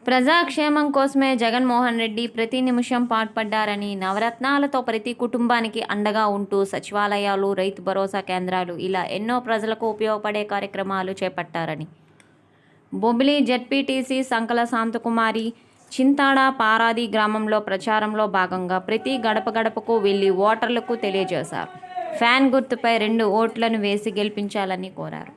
ప్రజాక్షేమం కోసమే జగన్మోహన్ రెడ్డి ప్రతి నిమిషం పాటుపడ్డారని, నవరత్నాలతో ప్రతి కుటుంబానికి అండగా ఉంటూ సచివాలయాలు, రైతు భరోసా కేంద్రాలు ఇలా ఎన్నో ప్రజలకు ఉపయోగపడే కార్యక్రమాలు చేపట్టారని బొబ్బిలి జెడ్పీటీసీ సంకల శాంతకుమారి చింతాడ పారాది గ్రామంలో ప్రచారంలో భాగంగా ప్రతి గడప గడపకు వెళ్లి ఓటర్లకు తెలియజేశారు. ఫ్యాన్ గుర్తుపై 2 ఓట్లను వేసి గెలిపించాలని కోరారు.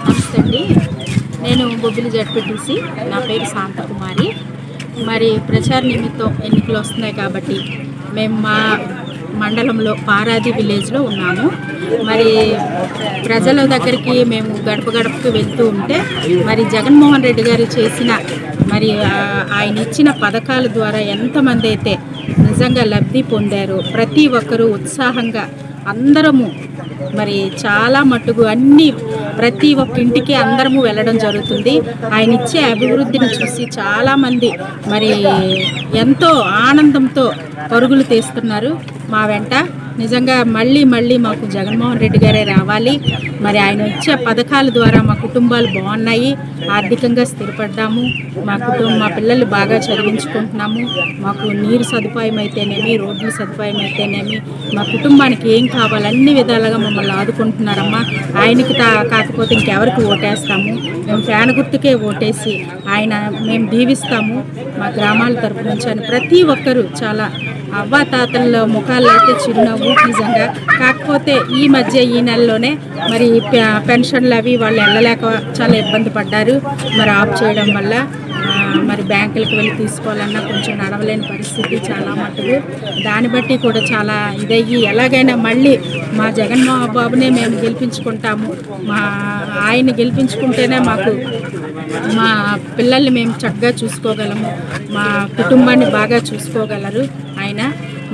నమస్తే అండి, నేను బొబ్బిలి జెడ్పీటీసీ, నా పేరు శాంతకుమారి. మరి ప్రచార నిమిత్తం ఎన్నికలు వస్తున్నాయి కాబట్టి మేము మా మండలంలో పారాది విలేజ్లో ఉన్నాము. మరి ప్రజల దగ్గరికి మేము గడప గడపకు వెళ్తూ ఉంటే మరి జగన్మోహన్ రెడ్డి గారు చేసిన మరి ఆయన ఇచ్చిన పథకాల ద్వారా ఎంతమంది అయితే నిజంగా లబ్ధి పొందారో ప్రతి ఒక్కరూ ఉత్సాహంగా అందరము మరి చాలా మట్టుకు ప్రతి ఒక్క ఇంటికి అందరము వెళ్ళడం జరుగుతుంది. ఆయన ఇచ్చే అభివృద్ధిని చూసి చాలామంది మరి ఎంతో ఆనందంతో పరుగులు తీస్తున్నారు మా వెంట. నిజంగా మళ్ళీ మాకు జగన్మోహన్ రెడ్డి గారే రావాలి. మరి ఆయన ఇచ్చే పథకాల ద్వారా మా కుటుంబాలు బాగున్నాయి, ఆర్థికంగా స్థిరపడ్డాము, మా పిల్లలు బాగా చదివించుకుంటున్నాము. మాకు నీరు సదుపాయం అయితేనేమి, రోడ్ల సదుపాయం అయితేనేమి, మా కుటుంబానికి ఏం కావాలి అన్ని విధాలుగా మమ్మల్ని ఆదుకుంటున్నారమ్మా. ఆయనకి కాకపోతే ఇంకెవరికి ఓటేస్తాము? మేము ఫ్యాన్ గుర్తుకే ఓటేసి మేము దీవిస్తాము మా గ్రామాల తరపు నుంచి అని ప్రతి ఒక్కరూ చాలా అవ్వాతాతల ముఖాల్లో అయితే చిరునవ్వు నిజంగా. కాకపోతే ఈ మధ్య ఈ నెలలోనే మరి పెన్షన్లు అవి వాళ్ళు వెళ్ళలేక చాలా ఇబ్బంది పడ్డారు. మరి ఆఫ్ చేయడం వల్ల మరి బ్యాంకులకు వెళ్ళి తీసుకోవాలన్నా కొంచెం నడవలేని పరిస్థితి చాలా మటుకు. దాన్ని బట్టి కూడా చాలా ఇదయ్యి ఎలాగైనా మళ్ళీ మా జగన్మోహన్ బాబునే మేము గెలిపించుకుంటాము. ఆయన గెలిపించుకుంటేనే మాకు మా పిల్లల్ని మేము చక్కగా చూసుకోగలము, మా కుటుంబాన్ని బాగా చూసుకోగలరు ఆయన.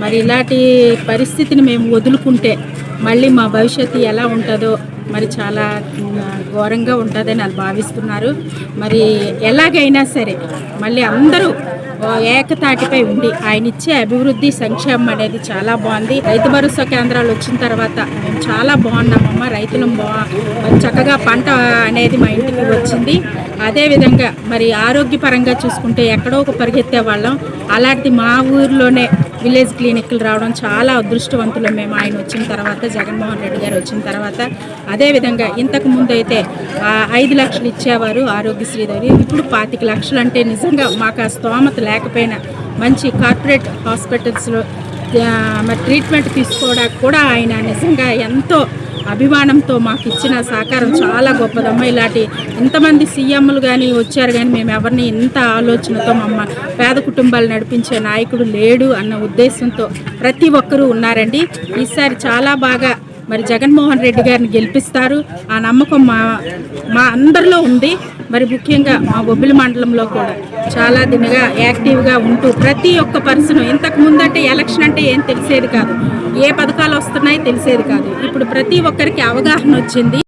మరి ఇలాంటి పరిస్థితిని మేము వదులుకుంటే మళ్ళీ మా భవిష్యత్తు ఎలా ఉంటుందో మరి చాలా ఘోరంగా ఉంటుందని వాళ్ళు భావిస్తున్నారు. మరి ఎలాగైనా సరే మళ్ళీ అందరూ ఏకతాటిపై ఉండి ఆయన ఇచ్చే అభివృద్ధి సంక్షేమం అనేది చాలా బాగుంది. రైతు భరోసా కేంద్రాలు వచ్చిన తర్వాత మేము చాలా బాగున్నామమ్మా. రైతులు చక్కగా పంట అనేది మా ఇంటికి వచ్చింది. అదేవిధంగా మరి ఆరోగ్యపరంగా చూసుకుంటే ఎక్కడో ఒక పరిగెత్తే వాళ్ళం, అలాంటిది మా ఊరిలోనే విలేజ్ క్లినిక్లు రావడం చాలా అదృష్టవంతులు మేము ఆయన వచ్చిన తర్వాత, జగన్మోహన్ రెడ్డి గారు వచ్చిన తర్వాత. అదేవిధంగా ఇంతకు ముందు అయితే 5 లక్షలు ఇచ్చేవారు ఆరోగ్యశ్రీ దగ్గర, ఇప్పుడు 25 లక్షలు. అంటే నిజంగా మాకు ఆ స్తోమత లేకపోయినా మంచి కార్పొరేట్ హాస్పిటల్స్లో మరి ట్రీట్మెంట్ తీసుకోవడానికి కూడా ఆయన నిజంగా ఎంతో అభిమానంతో మాకు ఇచ్చిన సహకారం చాలా గొప్పదమ్మ. ఇలాంటి ఇంతమంది సీఎంలు కానీ వచ్చారు కానీ మేము ఎవరిని ఇంత ఆలోచనతో పేద కుటుంబాలు నడిపించే నాయకుడు లేడు అన్న ఉద్దేశంతో ప్రతి ఒక్కరూ ఉన్నారండి. ఈసారి చాలా బాగా మరి జగన్మోహన్ రెడ్డి గారిని గెలిపిస్తారు ఆ నమ్మకం మా అందరిలో ఉంది. మరి ముఖ్యంగా మా బొబ్బిలి మండలంలో కూడా చాలా దినగా యాక్టివ్గా ఉంటూ ప్రతి ఒక్క పర్సన్, ఇంతకు ముందంటే ఎలక్షన్ అంటే ఏం తెలిసేది కాదు, ఏ పథకాలు వస్తున్నాయో తెలిసేది కాదు. ఇప్పుడు ప్రతి ఒక్కరికి అవగాహన వచ్చింది.